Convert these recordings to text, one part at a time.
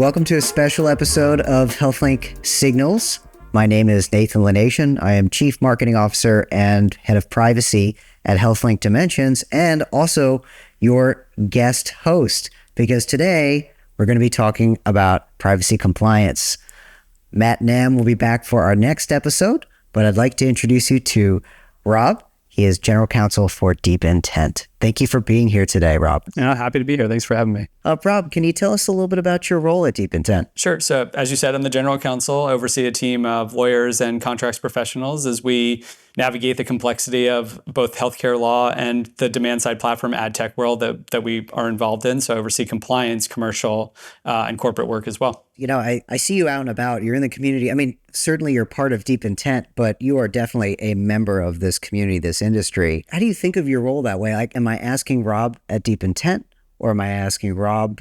Welcome to a special episode of HealthLink Signals. My name is Nathan Lenyszyn. I am Chief Marketing Officer and Head of Privacy at HealthLink Dimensions, and also your guest host, because today we're going to be talking about privacy compliance. Matt Nam will be back for our next episode, but I'd like to introduce you to Rob. He is General Counsel for DeepIntent. Thank you for being here today, Rob. Yeah, happy to be here. Thanks for having me. Rob, can you tell us a little bit about your role at DeepIntent? Sure. So as you said, I'm the General Counsel. I oversee a team of lawyers and contracts professionals as we navigate the complexity of both healthcare law and the demand-side platform Adtech world that we are involved in. So I oversee compliance, commercial, and corporate work as well. You know, I see you out and about. You're in the community. I mean, certainly you're part of DeepIntent, but you are definitely a member of this community, this industry. How do you think of your role that way? Like, am I asking Rob at DeepIntent, or am I asking Rob,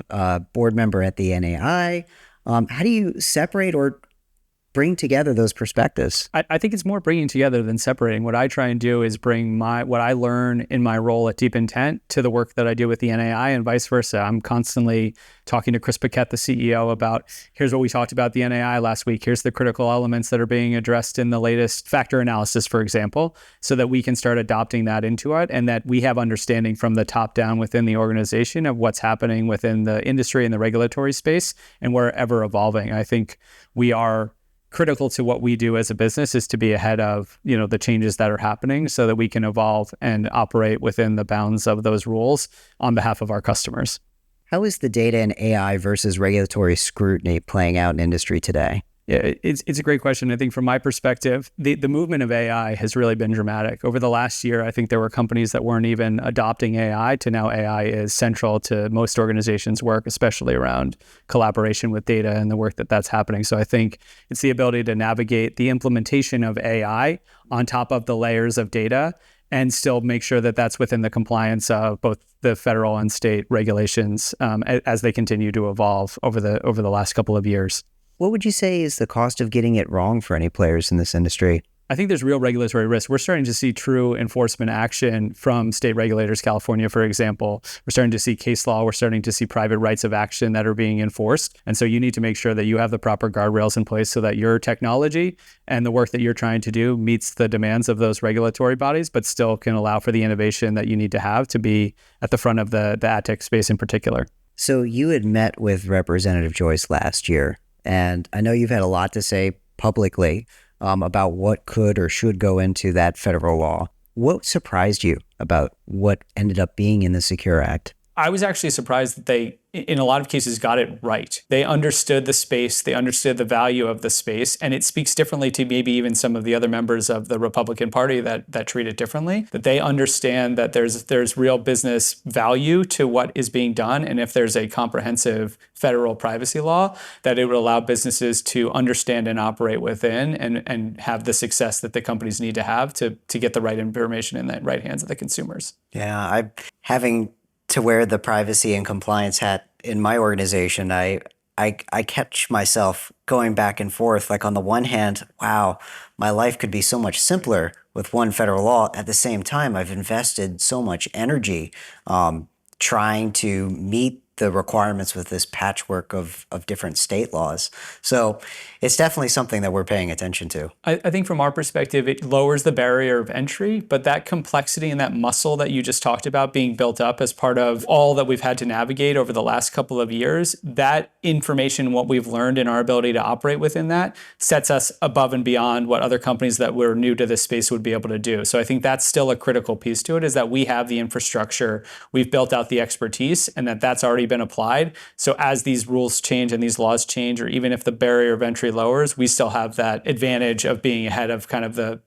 board member at the NAI? How do you separate or bring together those perspectives? I think it's more bringing together than separating. What I try and do is bring what I learn in my role at DeepIntent to the work that I do with the NAI and vice versa. I'm constantly talking to Chris Paquette, the CEO, about here's what we talked about the NAI last week. Here's the critical elements that are being addressed in the latest factor analysis, for example, so that we can start adopting that into it and that we have understanding from the top down within the organization of what's happening within the industry and the regulatory space, and we're ever evolving. I think we are critical to what we do as a business is to be ahead of, the changes that are happening so that we can evolve and operate within the bounds of those rules on behalf of our customers. How is the data and AI versus regulatory scrutiny playing out in industry today? Yeah, it's a great question. I think from my perspective, the movement of AI has really been dramatic. Over the last year, I think there were companies that weren't even adopting AI to now AI is central to most organizations' work, especially around collaboration with data and the work that's happening. So I think it's the ability to navigate the implementation of AI on top of the layers of data and still make sure that that's within the compliance of both the federal and state regulations as they continue to evolve over the last couple of years. What would you say is the cost of getting it wrong for any players in this industry? I think there's real regulatory risk. We're starting to see true enforcement action from state regulators, California, for example. We're starting to see case law. We're starting to see private rights of action that are being enforced. And so you need to make sure that you have the proper guardrails in place so that your technology and the work that you're trying to do meets the demands of those regulatory bodies, but still can allow for the innovation that you need to have to be at the front of the Adtech space in particular. So you had met with Representative Joyce last year, and I know you've had a lot to say publicly about what could or should go into that federal law. What surprised you about what ended up being in the Secure Act? I was actually surprised that they, in a lot of cases, got it right. They understood the space, they understood the value of the space, and it speaks differently to maybe even some of the other members of the Republican Party that treat it differently, that they understand that there's real business value to what is being done, and if there's a comprehensive federal privacy law, that it would allow businesses to understand and operate within and have the success that the companies need to have to get the right information in the right hands of the consumers. Yeah, I'm having to wear the privacy and compliance hat in my organization. I catch myself going back and forth. Like, on the one hand, wow, my life could be so much simpler with one federal law. At the same time, I've invested so much energy trying to meet the requirements with this patchwork of different state laws. So it's definitely something that we're paying attention to. I think from our perspective, it lowers the barrier of entry, but that complexity and that muscle that you just talked about being built up as part of all that we've had to navigate over the last couple of years, that information, what we've learned in our ability to operate within that, sets us above and beyond what other companies that were new to this space would be able to do. So I think that's still a critical piece to it, is that we have the infrastructure, we've built out the expertise, and that's already been applied. So as these rules change and these laws change, or even if the barrier of entry lowers, we still have that advantage of being ahead of kind of the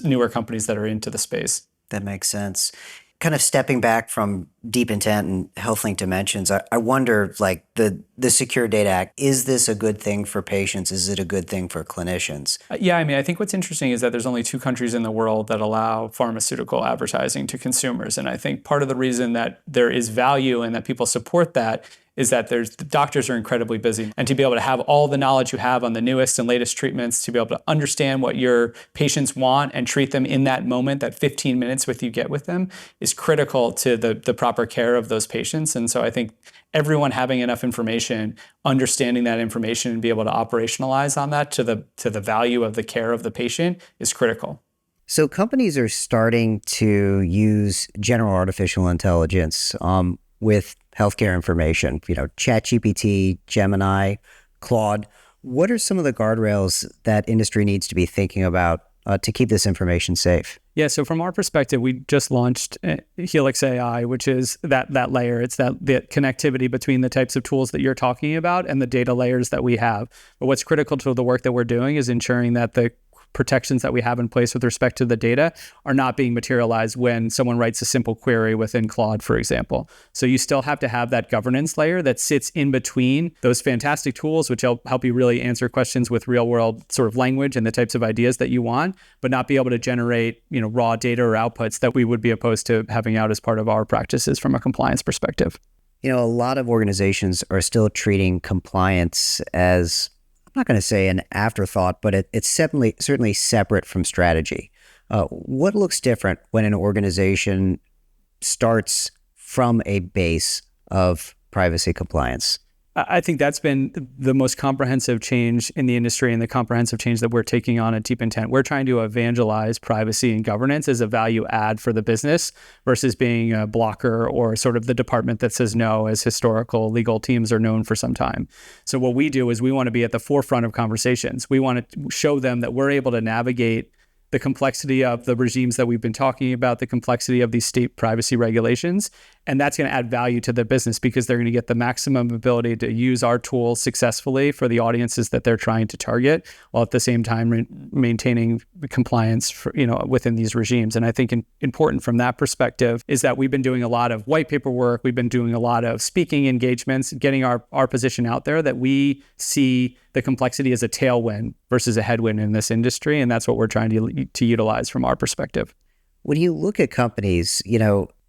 newer companies that are into the space. That makes sense. Kind of stepping back from DeepIntent and HealthLink Dimensions, I wonder, like, the Secure Data Act, is this a good thing for patients? Is it a good thing for clinicians? Yeah, I mean, I think what's interesting is that there's only 2 countries in the world that allow pharmaceutical advertising to consumers. And I think part of the reason that there is value and that people support that is that the doctors are incredibly busy. And to be able to have all the knowledge you have on the newest and latest treatments, to be able to understand what your patients want and treat them in that moment, that 15 minutes with you get with them, is critical to the proper care of those patients. And so I think everyone having enough information, understanding that information and be able to operationalize on that to the value of the care of the patient is critical. So companies are starting to use general artificial intelligence with healthcare information, ChatGPT, Gemini, Claude. What are some of the guardrails that industry needs to be thinking about to keep this information safe? Yeah, so from our perspective, we just launched Helix AI, which is that layer. It's the connectivity between the types of tools that you're talking about and the data layers that we have. But what's critical to the work that we're doing is ensuring that the protections that we have in place with respect to the data are not being materialized when someone writes a simple query within Claude, for example. So you still have to have that governance layer that sits in between those fantastic tools, which help you really answer questions with real world sort of language and the types of ideas that you want, but not be able to generate, raw data or outputs that we would be opposed to having out as part of our practices from a compliance perspective. A lot of organizations are still treating compliance as, I'm not going to say an afterthought, but it's certainly separate from strategy. What looks different when an organization starts from a base of privacy compliance? I think that's been the most comprehensive change in the industry and the comprehensive change that we're taking on at DeepIntent. We're trying to evangelize privacy and governance as a value add for the business versus being a blocker or sort of the department that says no, as historical legal teams are known for some time. So what we do is we want to be at the forefront of conversations. We want to show them that we're able to navigate the complexity of the regimes that we've been talking about, the complexity of these state privacy regulations. And that's going to add value to the business because they're going to get the maximum ability to use our tools successfully for the audiences that they're trying to target, while at the same time maintaining compliance for, within these regimes. And I think important from that perspective is that we've been doing a lot of white paper work. We've been doing a lot of speaking engagements, getting our position out there that we see the complexity as a tailwind versus a headwind in this industry. And that's what we're trying to utilize from our perspective. When you look at companies,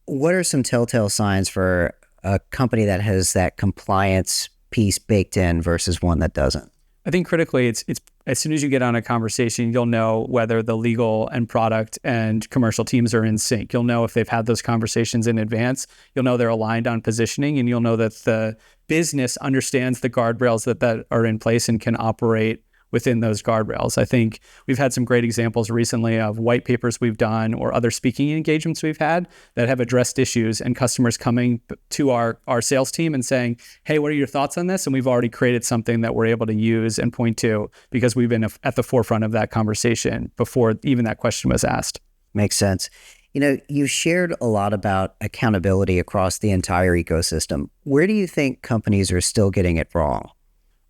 what are some telltale signs for a company that has that compliance piece baked in versus one that doesn't? I think critically, it's as soon as you get on a conversation, you'll know whether the legal and product and commercial teams are in sync. You'll know if they've had those conversations in advance. You'll know they're aligned on positioning, and you'll know that the business understands the guardrails that are in place and can operate within those guardrails. I think we've had some great examples recently of white papers we've done or other speaking engagements we've had that have addressed issues, and customers coming to our sales team and saying, hey, what are your thoughts on this? And we've already created something that we're able to use and point to because we've been at the forefront of that conversation before even that question was asked. Makes sense. You shared a lot about accountability across the entire ecosystem. Where do you think companies are still getting it wrong?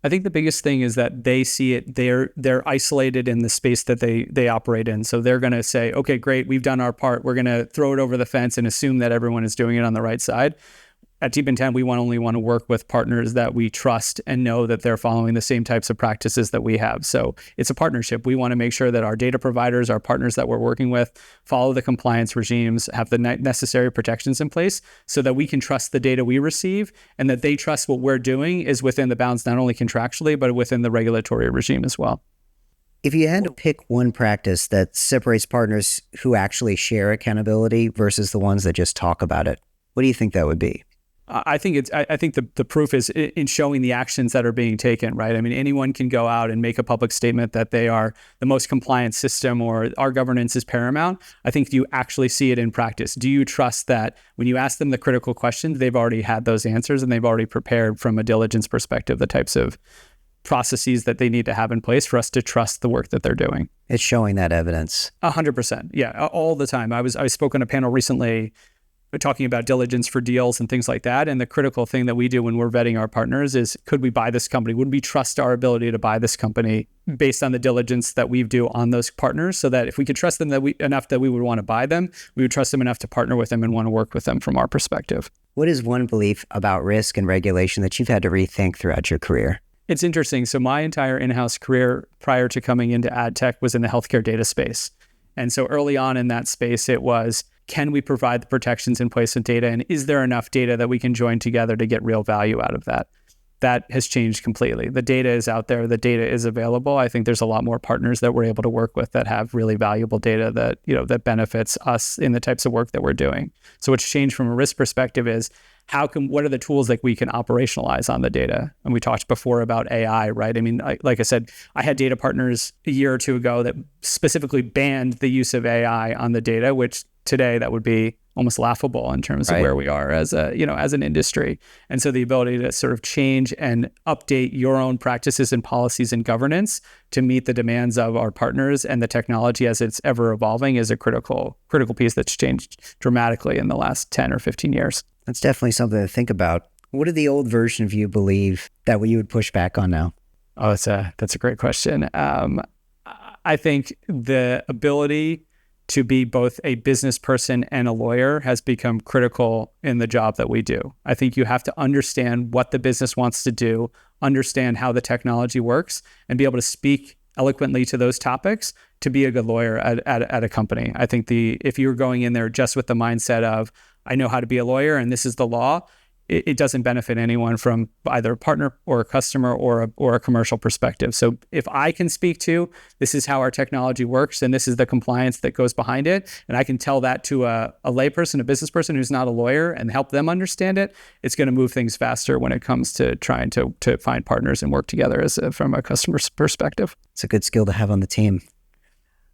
I think the biggest thing is that they see it, they're isolated in the space that they operate in. So they're going to say, okay, great, we've done our part. We're going to throw it over the fence and assume that everyone is doing it on the right side. At DeepIntent, we only want to work with partners that we trust and know that they're following the same types of practices that we have. So it's a partnership. We want to make sure that our data providers, our partners that we're working with, follow the compliance regimes, have the necessary protections in place so that we can trust the data we receive and that they trust what we're doing is within the bounds, not only contractually, but within the regulatory regime as well. If you had to pick one practice that separates partners who actually share accountability versus the ones that just talk about it, what do you think that would be? I think the proof is in showing the actions that are being taken, right? I mean, anyone can go out and make a public statement that they are the most compliant system or our governance is paramount. I think you actually see it in practice. Do you trust that when you ask them the critical questions, they've already had those answers and they've already prepared from a diligence perspective the types of processes that they need to have in place for us to trust the work that they're doing? It's showing that evidence. 100%. Yeah, all the time. I spoke on a panel recently talking about diligence for deals and things like that. And the critical thing that we do when we're vetting our partners is, could we buy this company? Would we trust our ability to buy this company based on the diligence that we do on those partners, so that if we could trust them enough that we would want to buy them, we would trust them enough to partner with them and want to work with them from our perspective. What is one belief about risk and regulation that you've had to rethink throughout your career? It's interesting. So my entire in-house career prior to coming into Adtech was in the healthcare data space. And so early on in that space, it was, can we provide the protections in place with data? And is there enough data that we can join together to get real value out of that? That has changed completely. The data is out there. The data is available. I think there's a lot more partners that we're able to work with that have really valuable data that, that benefits us in the types of work that we're doing. So what's changed from a risk perspective is what are the tools that we can operationalize on the data? And we talked before about AI, right? I mean, like I said, I had data partners a year or two ago that specifically banned the use of AI on the data, which today that would be almost laughable in terms of where we are as an industry. And so the ability to sort of change and update your own practices and policies and governance to meet the demands of our partners and the technology as it's ever evolving is a critical piece that's changed dramatically in the last 10 or 15 years. That's definitely something to think about. What did the old version of you believe that you would push back on now? Oh, that's a great question. I think the ability to be both a business person and a lawyer has become critical in the job that we do. I think you have to understand what the business wants to do, understand how the technology works, and be able to speak eloquently to those topics to be a good lawyer at a company. I think if you're going in there just with the mindset of, I know how to be a lawyer and this is the law, it doesn't benefit anyone from either a partner or a customer or a commercial perspective. So if I can speak to, this is how our technology works and this is the compliance that goes behind it, and I can tell that to a layperson, a business person who's not a lawyer, and help them understand it, it's going to move things faster when it comes to trying to find partners and work together from a customer's perspective. It's a good skill to have on the team.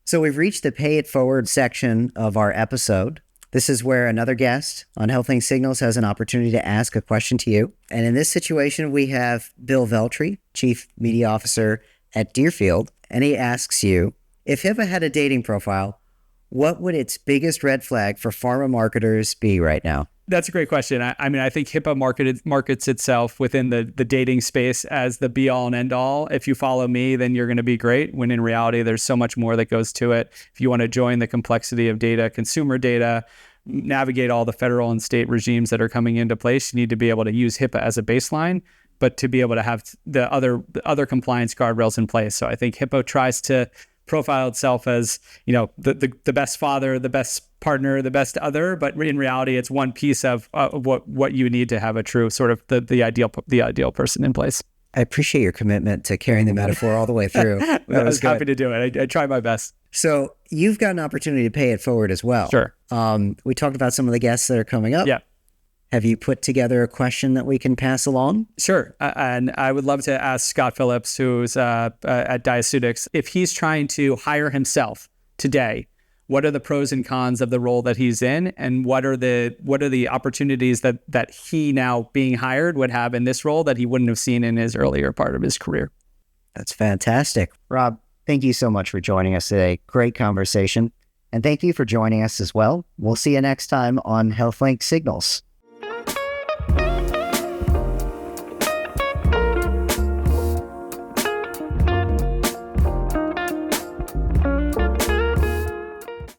So we've reached the pay it forward section of our episode. This is where another guest on HealthLink Signals has an opportunity to ask a question to you. And in this situation, we have Bill Veltri, Chief Media Officer at Deerfield, and he asks you, if HIPAA had a dating profile, what would its biggest red flag for pharma marketers be right now? That's a great question. I mean, I think HIPAA markets itself within the dating space as the be all and end all. If you follow me, then you're going to be great. When in reality, there's so much more that goes to it. If you want to join the complexity of data, consumer data, navigate all the federal and state regimes that are coming into place, you need to be able to use HIPAA as a baseline, but to be able to have the other compliance guardrails in place. So I think HIPAA tries to profile itself as, the best father, the best partner, the best other, but in reality, it's one piece of what you need to have a true sort of the ideal person in place. I appreciate your commitment to carrying the metaphor all the way through. I was happy to do it. I try my best. So you've got an opportunity to pay it forward as well. Sure. We talked about some of the guests that are coming up. Yeah. Have you put together a question that we can pass along? Sure. And I would love to ask Scott Phillips, who's at Diaceutics, if he's trying to hire himself today, what are the pros and cons of the role that he's in? And what are the opportunities that he now being hired would have in this role that he wouldn't have seen in his earlier part of his career? That's fantastic. Rob, thank you so much for joining us today. Great conversation. And thank you for joining us as well. We'll see you next time on HealthLink Signals.